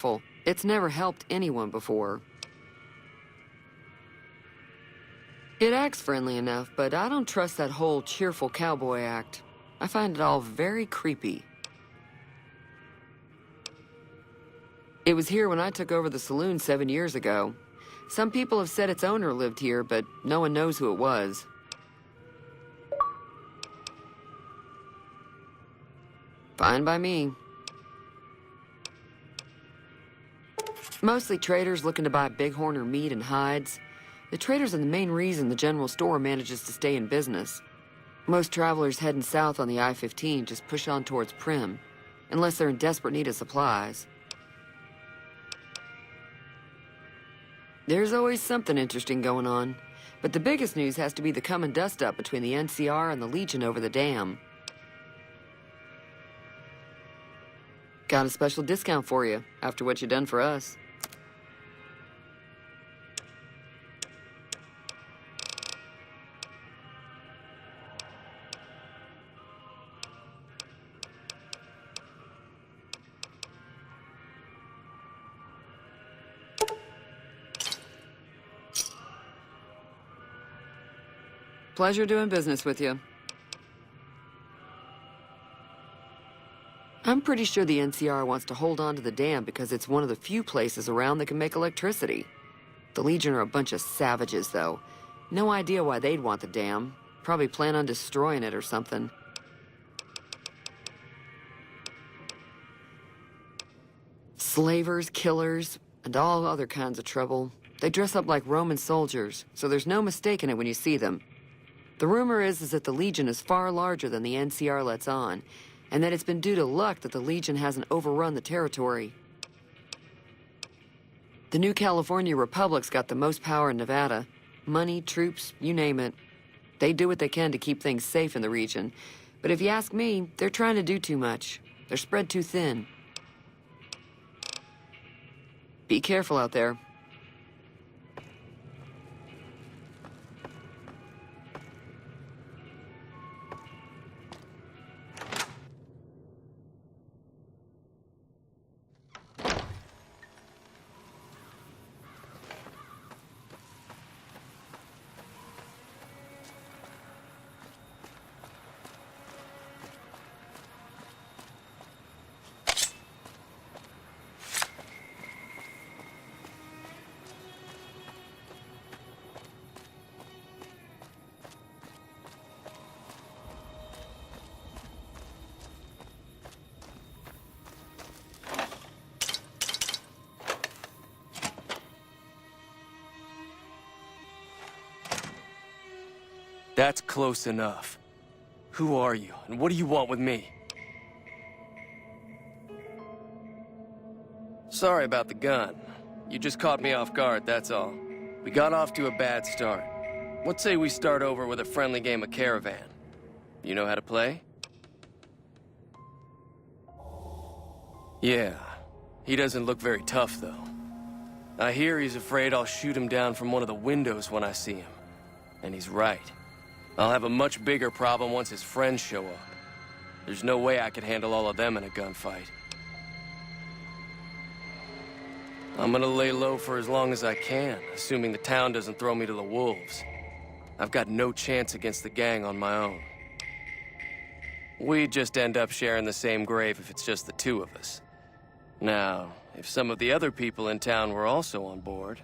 careful. It's never helped anyone before. It acts friendly enough, but I don't trust that whole cheerful cowboy act. I find it all very creepy. It was here when I took over the saloon 7 years ago. Some people have said its owner lived here, but no one knows who it was. Fine by me. Mostly traders looking to buy bighorn or meat and hides. The traders are the main reason the general store manages to stay in business. Most travelers heading south on the I-15 just push on towards Primm, unless they're in desperate need of supplies. There's always something interesting going on, but the biggest news has to be the coming dust-up between the NCR and the Legion over the dam. Got a special discount for you, after what you done for us. Pleasure doing business with you. I'm pretty sure the NCR wants to hold on to the dam because it's one of the few places around that can make electricity. The Legion are a bunch of savages, though. No idea why they'd want the dam. Probably plan on destroying it or something. Slavers, killers, and all other kinds of trouble. They dress up like Roman soldiers, so there's no mistaking it when you see them. The rumor is that the Legion is far larger than the NCR lets on, and that it's been due to luck that the Legion hasn't overrun the territory. The new California Republic's got the most power in Nevada. Money, troops, you name it. They do what they can to keep things safe in the region. But if you ask me, they're trying to do too much. They're spread too thin. Be careful out there. That's close enough. Who are you, and what do you want with me? Sorry about the gun. You just caught me off guard, that's all. We got off to a bad start. What say we start over with a friendly game of Caravan? You know how to play? Yeah. He doesn't look very tough, though. I hear he's afraid I'll shoot him down from one of the windows when I see him. And he's right. I'll have a much bigger problem once his friends show up. There's no way I could handle all of them in a gunfight. I'm gonna lay low for as long as I can, assuming the town doesn't throw me to the wolves. I've got no chance against the gang on my own. We'd just end up sharing the same grave if it's just the two of us. Now, if some of the other people in town were also on board...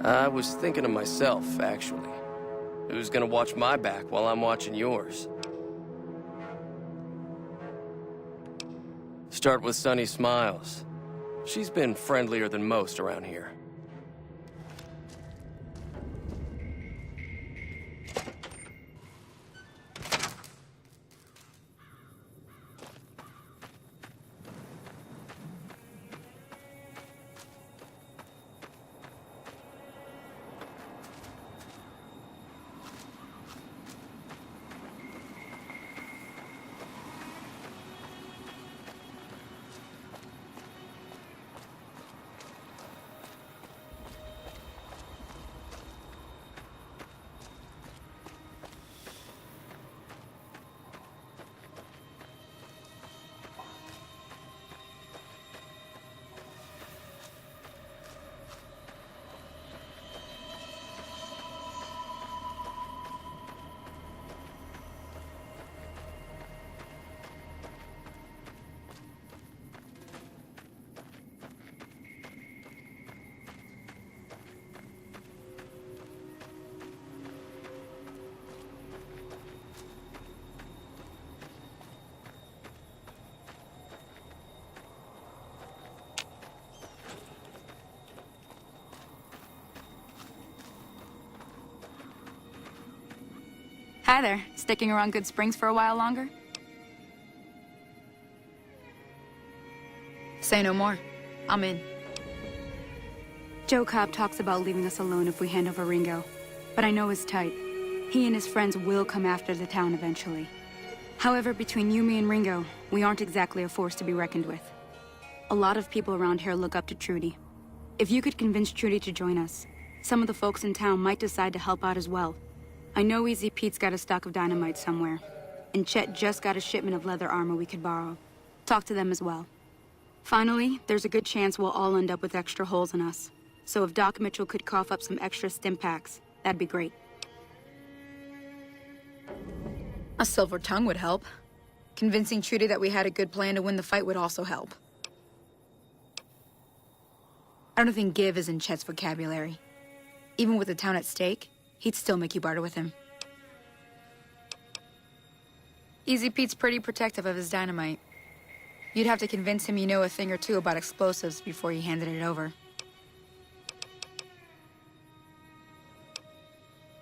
I was thinking of myself, actually. Who's gonna watch my back while I'm watching yours? Start with Sunny Smiles. She's been friendlier than most around here. Hi there. Sticking around Good Springs for a while longer? Say no more. I'm in. Joe Cobb talks about leaving us alone if we hand over Ringo. But I know his type. He and his friends will come after the town eventually. However, between you, me, and Ringo, we aren't exactly a force to be reckoned with. A lot of people around here look up to Trudy. If you could convince Trudy to join us, some of the folks in town might decide to help out as well. I know Easy Pete's got a stock of dynamite somewhere, and Chet just got a shipment of leather armor we could borrow. Talk to them as well. Finally, there's a good chance we'll all end up with extra holes in us. So if Doc Mitchell could cough up some extra stim packs, that'd be great. A silver tongue would help. Convincing Trudy that we had a good plan to win the fight would also help. I don't think give is in Chet's vocabulary. Even with the town at stake, he'd still make you barter with him. Easy Pete's pretty protective of his dynamite. You'd have to convince him you know a thing or two about explosives before you handed it over.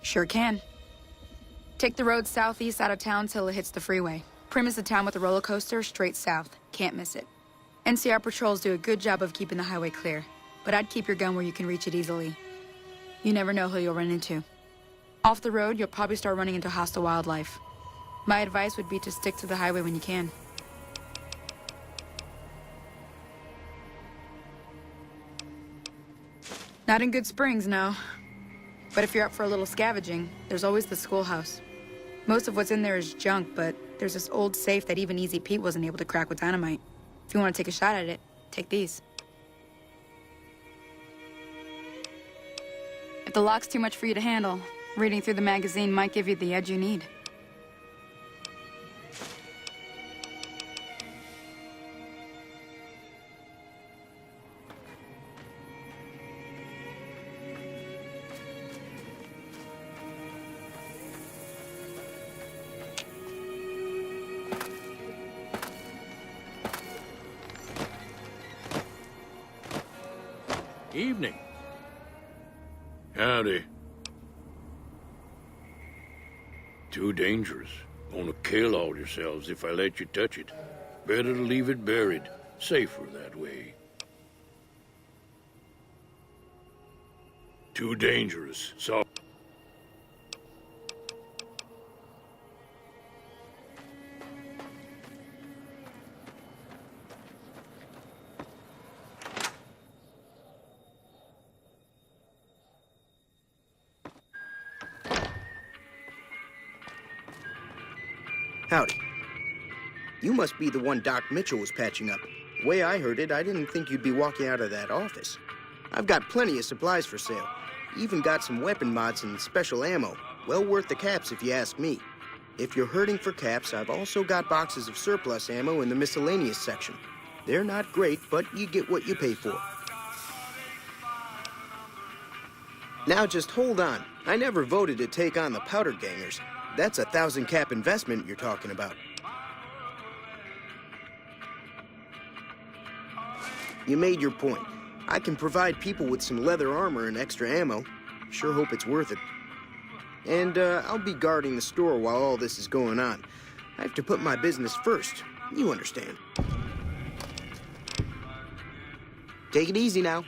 Sure can. Take the road southeast out of town till it hits the freeway. Prim is the town with the roller coaster straight south. Can't miss it. NCR patrols do a good job of keeping the highway clear, but I'd keep your gun where you can reach it easily. You never know who you'll run into. Off the road, you'll probably start running into hostile wildlife. My advice would be to stick to the highway when you can. Not in Good Springs, no. But if you're up for a little scavenging, there's always the schoolhouse. Most of what's in there is junk, but there's this old safe that even Easy Pete wasn't able to crack with dynamite. If you want to take a shot at it, take these. If the lock's too much for you to handle, reading through the magazine might give you the edge you need. Evening. Howdy. Too dangerous. Gonna kill all yourselves if I let you touch it. Better to leave it buried. Safer that way. Too dangerous. So... Howdy. You must be the one Doc Mitchell was patching up. The way I heard it, I didn't think you'd be walking out of that office. I've got plenty of supplies for sale. Even got some weapon mods and special ammo. Well worth the caps if you ask me. If you're hurting for caps, I've also got boxes of surplus ammo in the miscellaneous section. They're not great, but you get what you pay for. Now just hold on. I never voted to take on the powder gangers. That's a 1,000 cap investment you're talking about. You made your point. I can provide people with some leather armor and extra ammo. Sure hope it's worth it. And I'll be guarding the store while all this is going on. I have to put my business first. You understand. Take it easy now.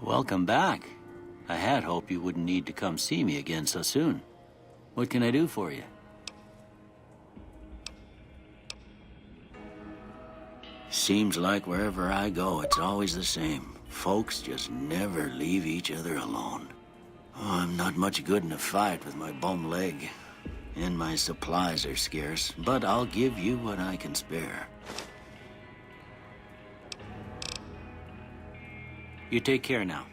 Welcome back. I had hoped you wouldn't need to come see me again so soon. What can I do for you? Seems like wherever I go, it's always the same. Folks just never leave each other alone. Oh, I'm not much good in a fight with my bum leg. And my supplies are scarce, but I'll give you what I can spare. You take care now.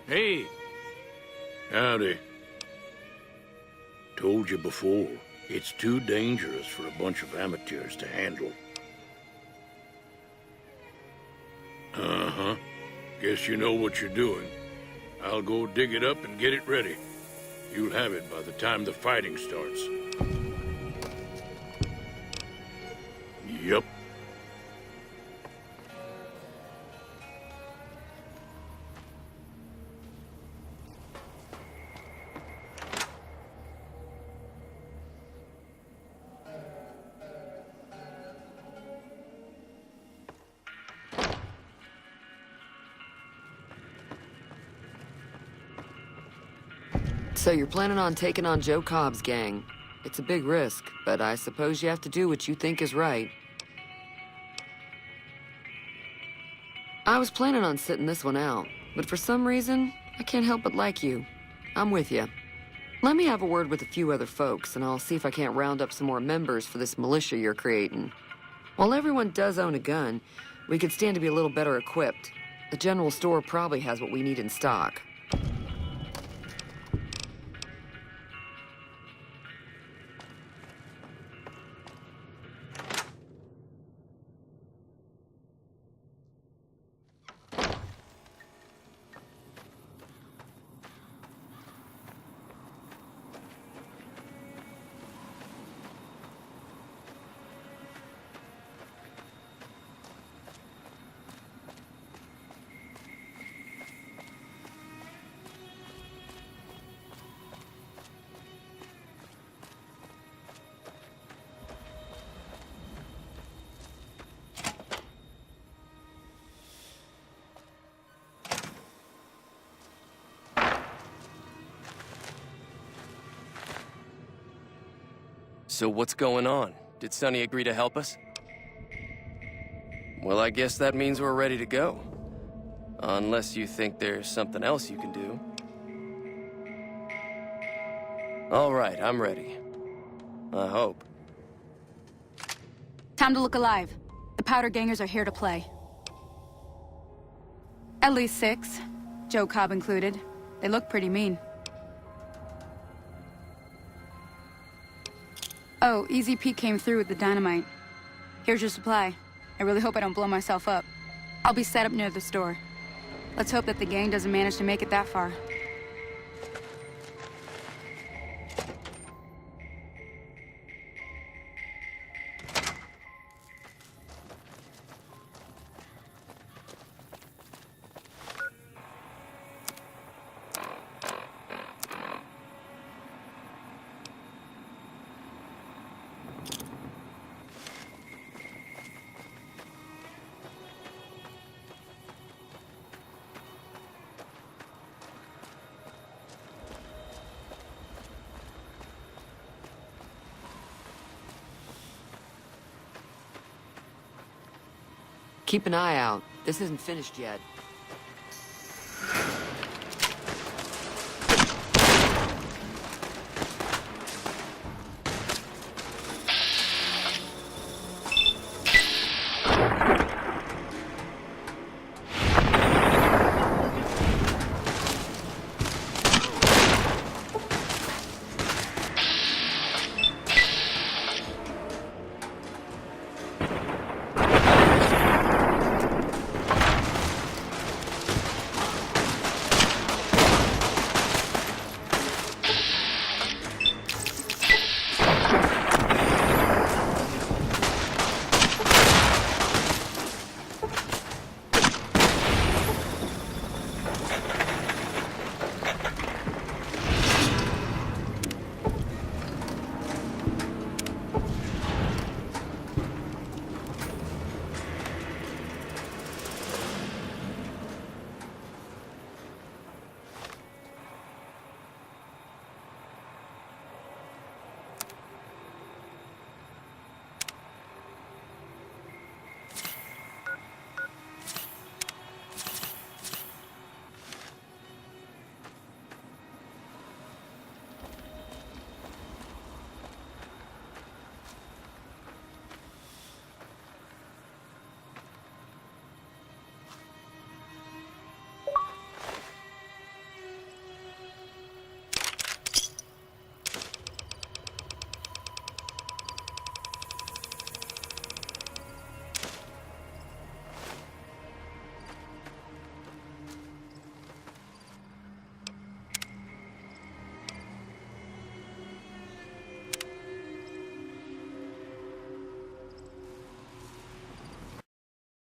Hey! Howdy. Told you before, it's too dangerous for a bunch of amateurs to handle. Uh-huh. Guess you know what you're doing. I'll go dig it up and get it ready. You'll have it by the time the fighting starts. Yup. So you're planning on taking on Joe Cobb's gang. It's a big risk, but I suppose you have to do what you think is right. I was planning on sitting this one out, but for some reason, I can't help but like you. I'm with you. Let me have a word with a few other folks, and I'll see if I can't round up some more members for this militia you're creating. While everyone does own a gun, we could stand to be a little better equipped. The general store probably has what we need in stock. So what's going on? Did Sonny agree to help us? Well, I guess that means we're ready to go. Unless you think there's something else you can do. All right, I'm ready. I hope. Time to look alive. The Powder Gangers are here to play. At least 6, Joe Cobb included. They look pretty mean. Oh, Easy Pete came through with the dynamite. Here's your supply. I really hope I don't blow myself up. I'll be set up near the store. Let's hope that the gang doesn't manage to make it that far. Keep an eye out. This isn't finished yet.